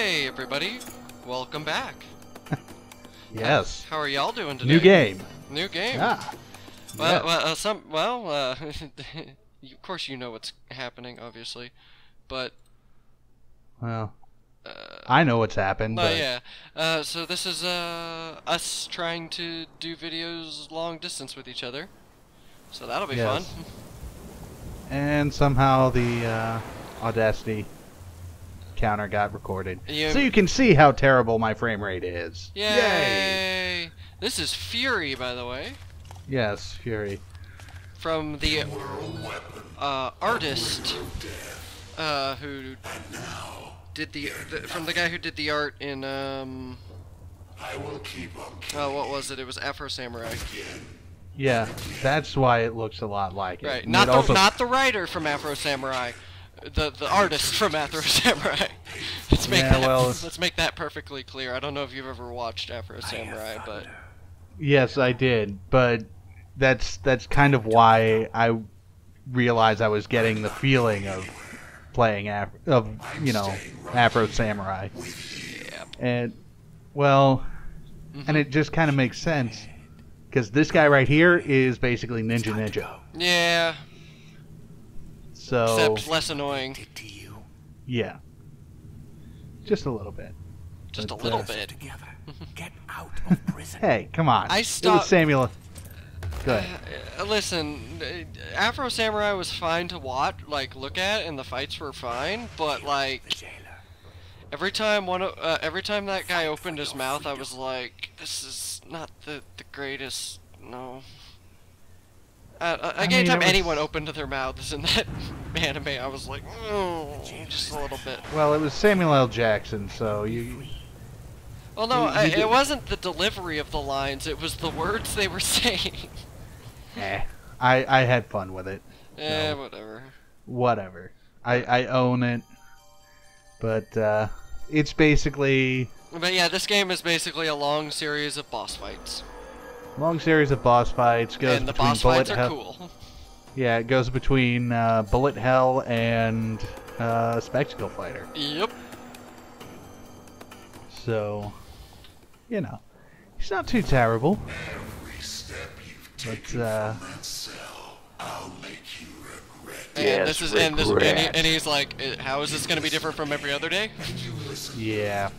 Hey everybody, welcome back. Yes. How are y'all doing today? New game. New game. Ah. Well, of course you know what's happening, obviously, but Well, I know what's happened. no, But yeah. So this is us trying to do videos long distance with each other. So that'll be fun. And somehow the Audacity counter got recorded, so you can see how terrible my frame rate is. Yay! This is Furi, by the way. Yes, Furi. From the artist who did from the guy who did the art in what was it? It was Afro Samurai. Yeah, that's why it looks a lot like it. Right, And not the writer from Afro Samurai, the artist from Afro Samurai. Let's make that perfectly clear. I don't know if you've ever watched Afro Samurai, but yes, I did. But that's kind of why I realized I was getting the feeling of playing Afro Samurai. Yeah. And and it just kind of makes sense because this guy right here is basically Ninja. Yeah. So except less annoying. Yeah. Just a little bit. Just a little bit. Get out of prison. Hey, come on. I stopped. It was Samuel. Go ahead. Listen, Afro Samurai was fine to watch, look at, and the fights were fine. But every time that guy opened his mouth, I was like, "This is not the greatest." No. Anytime anyone opened their mouths in that anime, I was like, oh, just a little bit. Well, it was Samuel L. Jackson, so you... Well, no, it wasn't the delivery of the lines, it was the words they were saying. I had fun with it. Yeah, whatever. Whatever. I own it. But, it's basically... But yeah, this game is basically a long series of boss fights. Long series of boss fights. And the boss fights are cool. Yeah, it goes between Bullet Hell and Spectacle Fighter. Yep. So, it's not too terrible. But and he's like, how is this going to be different from every other day? Yeah.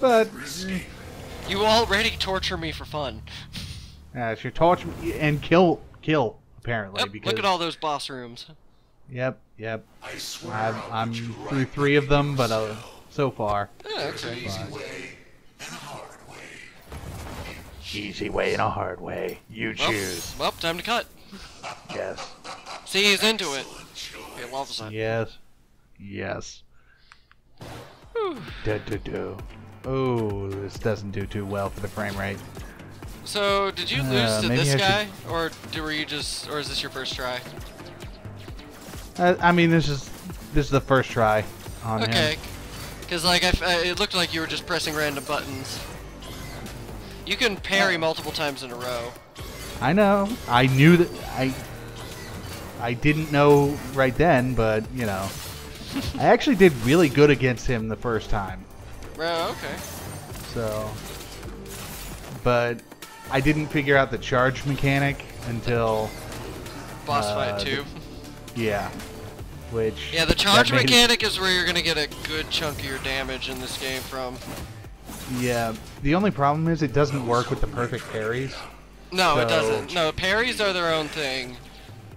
But you already torture me for fun. It's your torture and kill apparently. Yep, because look at all those boss rooms. Yep. I'm through 3 of them, but so far. Yeah, okay. Easy way and a hard way. You choose. Well, time to cut. Yes. See, he's into it. He loves it. Yes. Oh, this doesn't do too well for the frame rate. So, did you lose to this guy, or is this your first try? I mean, this is the first try on him. Okay, because it looked like you were just pressing random buttons. You can parry multiple times in a row. I know. I knew that. I didn't know right then, but I actually did really good against him the first time. Oh, okay. So, but I didn't figure out the charge mechanic until boss fight 2. Yeah. Which the charge mechanic is where you're gonna get a good chunk of your damage in this game from. Yeah. The only problem is it doesn't work with the perfect parries. No, it doesn't. No, parries are their own thing.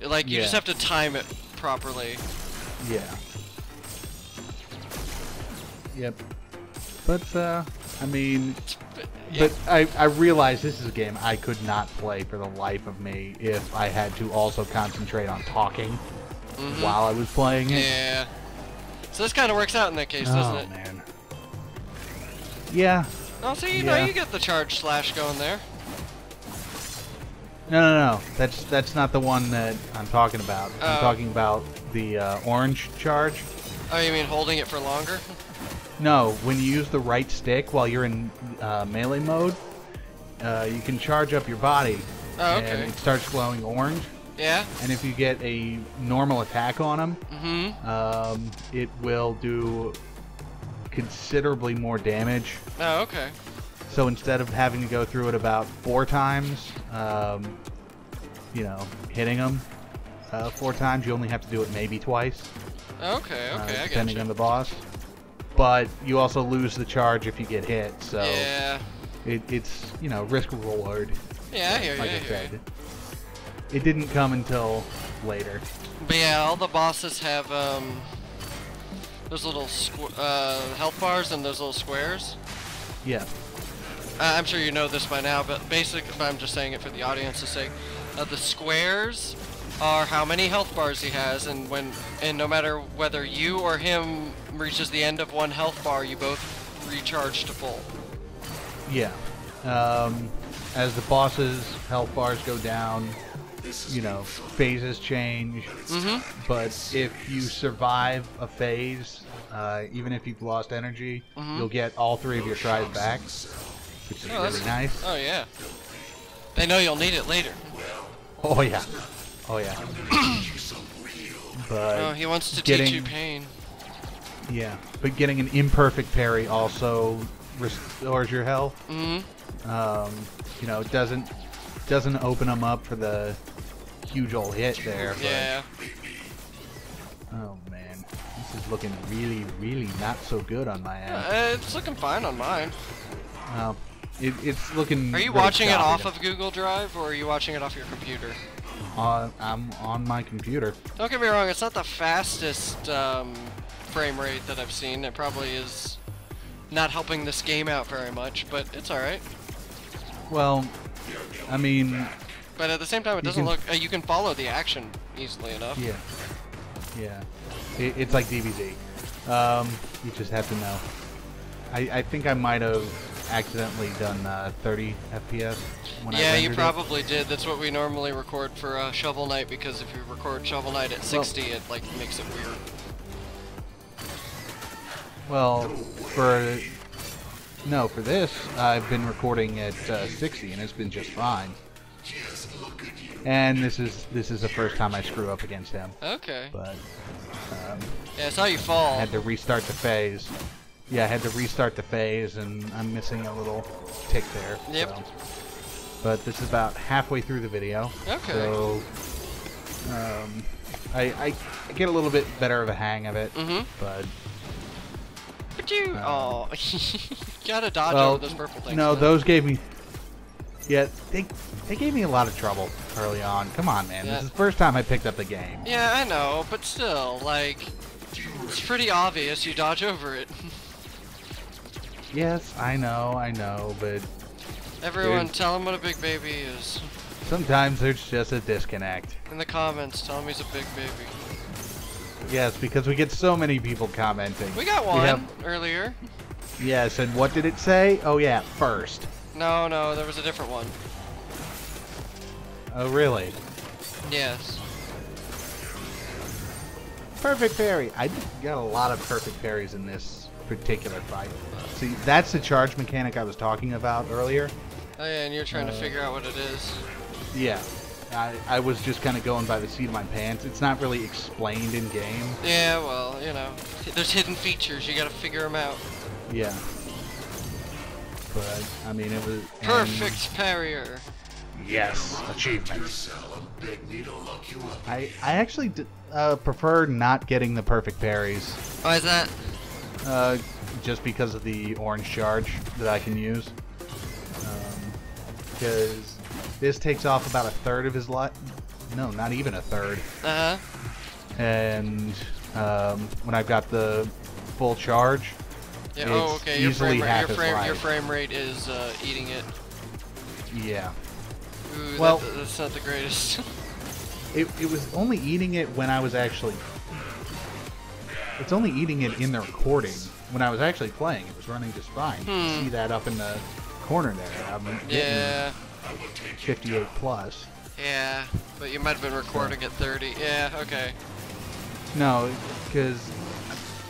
You just have to time it properly. Yeah. Yep. But I mean, but I realize this is a game I could not play for the life of me if I had to also concentrate on talking while I was playing it. Yeah. So this kind of works out in that case, doesn't it? Oh man. Yeah. Oh, so you get the charge slash going there. No. That's not the one that I'm talking about. I'm talking about the orange charge. Oh, you mean holding it for longer? No, when you use the right stick while you're in melee mode, you can charge up your body. Oh, okay. And it starts glowing orange. Yeah. And if you get a normal attack on him, it will do considerably more damage. Oh, okay. So instead of having to go through it about 4 times, you know, hitting them 4 times, you only have to do it maybe twice. Okay, I get depending you. on the boss. But you also lose the charge if you get hit, so Yeah. it's, you know, risk reward. Yeah, I hear you. Like I I hear said, you. it didn't come until later. But yeah, all the bosses have those little health bars and those little squares. Yeah. I'm sure you know this by now, but basically, I'm just saying it for the audience's sake. The squares are how many health bars he has, and no matter whether you or him reaches the end of one health bar, you both recharge to full. Yeah. As the boss's health bars go down, you know, phases change. But if you survive a phase, even if you've lost energy, you'll get all 3 of your tries back, which is really nice. Oh yeah. They know you'll need it later. Oh yeah. Oh yeah. But Oh, he wants to teach you pain. Yeah, but getting an imperfect parry also restores your health. You know, it doesn't open them up for the huge old hit there. But, Yeah. oh man, this is looking really, really not so good on my end. It's looking fine on mine. It's looking. Are you really watching it choppy off to- of Google Drive, or are you watching it off your computer? I'm on my computer. Don't get me wrong, it's not the fastest frame rate that I've seen. It probably is not helping this game out very much, but it's alright. Well, I mean, But at the same time, it doesn't look... you can follow the action easily enough. yeah, yeah. It's like DBZ. You just have to know. I think I might have accidentally done 30 FPS when I Yeah, you rendered probably did. That's what we normally record for Shovel Knight, because if you record Shovel Knight at 60, it like makes it weird. Well, for this, I've been recording at 60, and it's been just fine. And this is the first time I screw up against him. Okay. But Yeah, I saw you fall. I had to restart the phase. Yeah, I had to restart the phase, and I'm missing a little tick there. Yep. So. But this is about halfway through the video. Okay. So I get a little bit better of a hang of it. But But you... oh, gotta dodge well, over those purple things. no, man. those gave me. Yeah, they gave me a lot of trouble early on. Come on, man. Yeah. This is the first time I picked up the game. Yeah, I know, but still, like... It's pretty obvious you dodge over it. Yes, I know, but Everyone, Dude. tell him what a big baby is. sometimes there's just a disconnect. In the comments, tell him he's a big baby. Yes, because we get so many people commenting. We got one have- earlier. Yes, and what did it say? Oh yeah, first. No, there was a different one. Oh really? Yes. Perfect parry. I got a lot of perfect parries in this particular fight. See, that's the charge mechanic I was talking about earlier. Oh yeah, and you're trying to figure out what it is. Yeah. I was just kind of going by the seat of my pants. It's not really explained in game. Yeah, well, you know, there's hidden features. You gotta figure them out. Yeah. But, I mean, it was... Perfect parrier. Yes, achievement. I actually prefer not getting the perfect parries. Why is that? Just because of the orange charge that I can use. Because this takes off about a third of his life. No, not even a third. Uh-huh. And when I've got the full charge, Yeah, it's oh, okay, easily half his your life. frame rate is eating it. Yeah. Ooh, Well- that's not the greatest. It was only eating it when I was actually... It's only eating it in the recording. When I was actually playing, it was running just fine. You can see that up in the corner there. I'm getting Yeah. 58 plus. Yeah, but you might have been recording at 30. Yeah, okay. No, because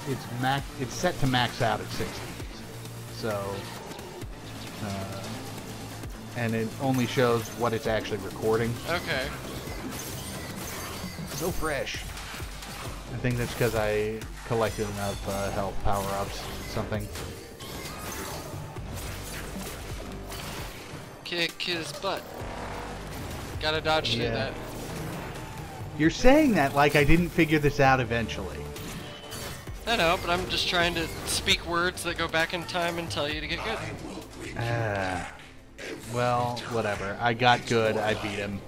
it's set to max out at 60. So, and it only shows what it's actually recording. Okay. So fresh. I think that's because I collected enough health power-ups, something. Kick his butt. Gotta dodge through that. You're saying that like I didn't figure this out eventually. I know, but I'm just trying to speak words that go back in time and tell you to get good. Well, whatever. I got good. I beat him.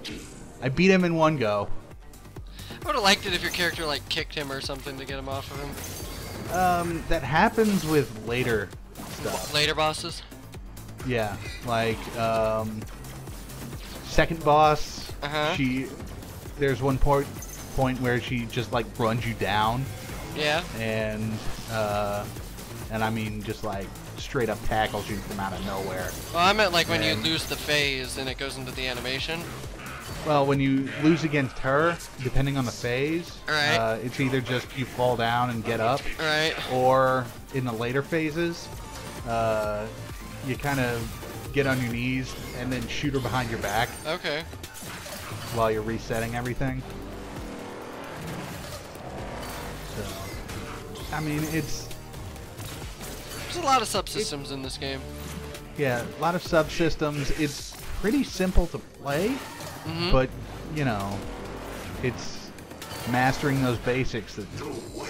I beat him in one go. I would have liked it if your character like kicked him or something to get him off of him. That happens with later stuff. Later bosses? Yeah, like, second boss, there's one point where she just, like, runs you down. Yeah. And I mean, just, like, straight up tackles you from out of nowhere. Well, I meant, like, when you lose the phase and it goes into the animation. Well, when you lose against her, depending on the phase, it's either just you fall down and get up, or in the later phases, you kind of get on your knees and then shoot her behind your back. Okay. While you're resetting everything. So, I mean, there's a lot of subsystems in this game. Yeah, a lot of subsystems. It's pretty simple to play, but, you know, it's mastering those basics that's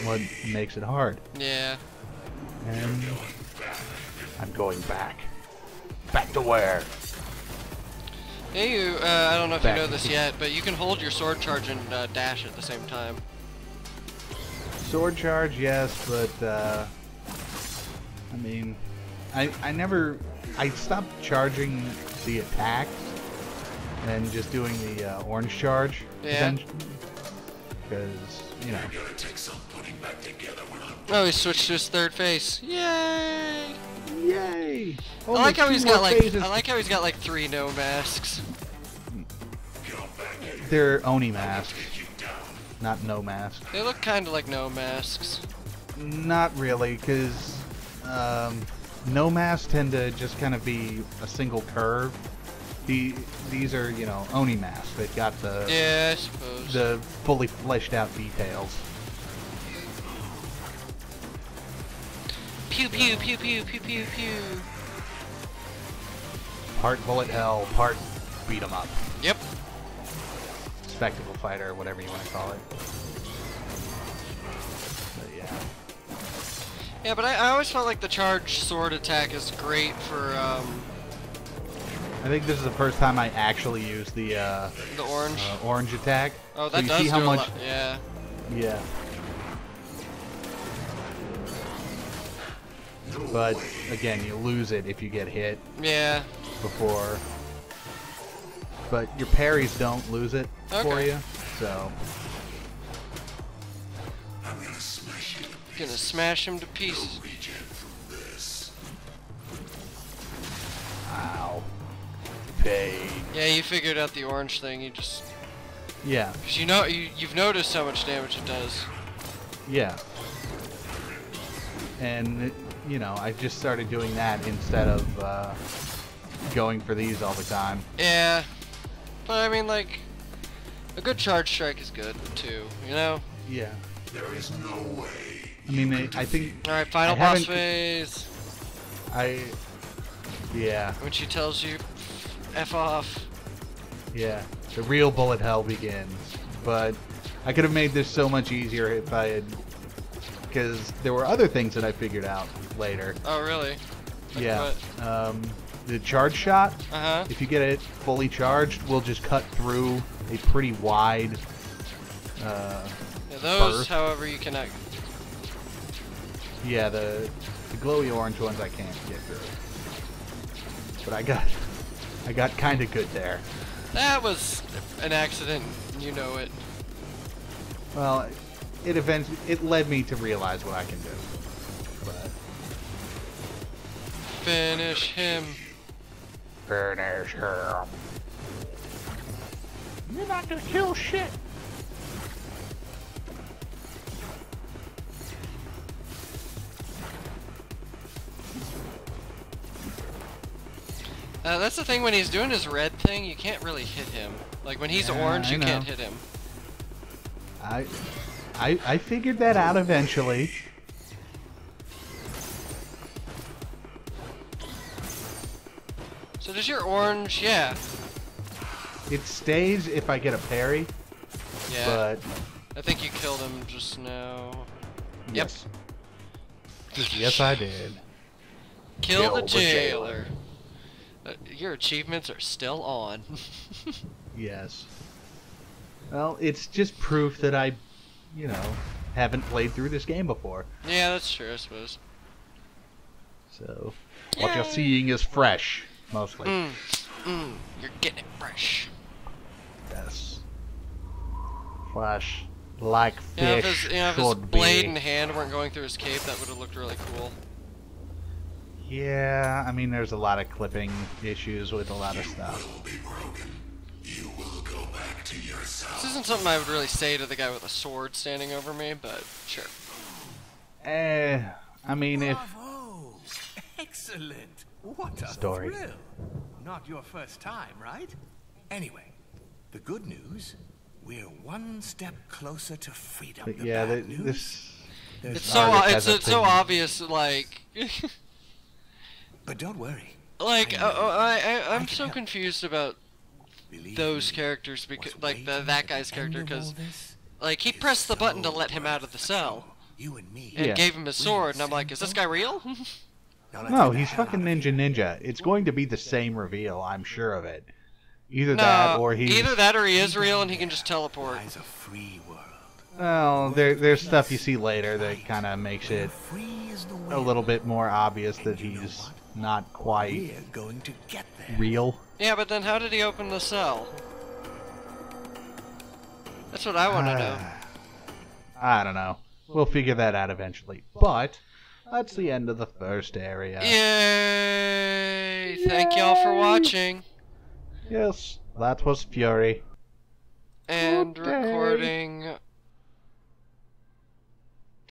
what makes it hard. Yeah. And I'm going back. Back to where? Yeah, you, I don't know if you know this yet, but you can hold your sword charge and dash at the same time. Sword charge, yes, but, I mean, I stopped charging the attacks and just doing the orange charge. Yeah. Because, you know. Oh, he switched to his third face. Yay! Yay! I like how he's got like 3 no masks. They're Oni masks, not no masks. They look kind of like no masks. Not really, because no masks tend to just kind of be a single curve. These are, you know, Oni masks. They've got the I suppose the fully fleshed out details. Pew pew pew pew pew pew pew. Part bullet hell, part beat 'em up. Yep. Spectacle fighter, whatever you want to call it. But yeah. Yeah, but I always felt like the charged sword attack is great for I think this is the first time I actually used the orange attack. Oh, that so does see how do much, a lot. Yeah. Yeah. But again, you lose it if you get hit. Yeah. Before. But your parries don't lose it for you, so. Gonna smash him to pieces. Ow. Pain. Yeah, you figured out the orange thing. You just. Yeah. Cause you know you've noticed how much damage it does. Yeah. And you know, I just started doing that instead of going for these all the time. Yeah. But I mean, like, a good charge strike is good too. You know. Yeah. There is no way. I mean, I think. All right, final boss phase. Yeah. When she tells you, F off. Yeah. The real bullet hell begins. But I could have made this so much easier if I had, because there were other things that I figured out later. Oh, really? Like yeah. What? The charge shot. Uh-huh. If you get it fully charged, will just cut through a pretty wide. Yeah, those, burst. however, you connect. Yeah, the glowy orange ones I can't get through. But I got kind of good there. That was an accident, you know it. Well, it led me to realize what I can do. But finish him. Finish him. You're not gonna kill shit. That's the thing, when he's doing his red thing, you can't really hit him. Like, when he's orange, you can't hit him. I I figured that out eventually. So does your orange, yeah. It stays if I get a parry, Yeah. but... I think you killed him just now. Yes. Yes, I did. Kill the jailer. Your achievements are still on. Yes. Well, it's just proof that I, you know, haven't played through this game before. Yeah, that's true, I suppose. So, what you're seeing is fresh, mostly. You're getting it fresh. Yes. Fresh. Like Yeah, fish if his should blade be. and hand weren't going through his cape, that would have looked really cool. Yeah, I mean, there's a lot of clipping issues with a lot of stuff. This isn't something I would really say to the guy with a sword standing over me, but sure. I mean, if... Bravo! Excellent! What a Story. thrill! Not your first time, right? Anyway, the good news, we're one step closer to freedom. But The yeah, bad news, this... there's It's so artist has a it's so thing. obvious, like But don't worry. like I'm I so can help. confused about Believe those me, characters because what's like waiting that at guy's the character end of because all this like he is pressed the button to so let him out of the worth cell You and me. and Yeah. gave him his sword, and I'm like, is this guy real? Now let's No, get the he's hell fucking out of here. Ninja. It's going to be the same reveal, I'm sure of it. Either No, that or he's... either that or he is real and he can just teleport. Lies a free world. Well, there's stuff you see later that kind of makes it Free is the way. a little bit more obvious that And you know he's what? not quite We're going to get there. real. Yeah, but then how did he open the cell? That's what I want to know. I don't know. We'll figure that out eventually. But that's the end of the first area. Yay! Thank y'all for watching. Yes, that was Furi. And Okay. recording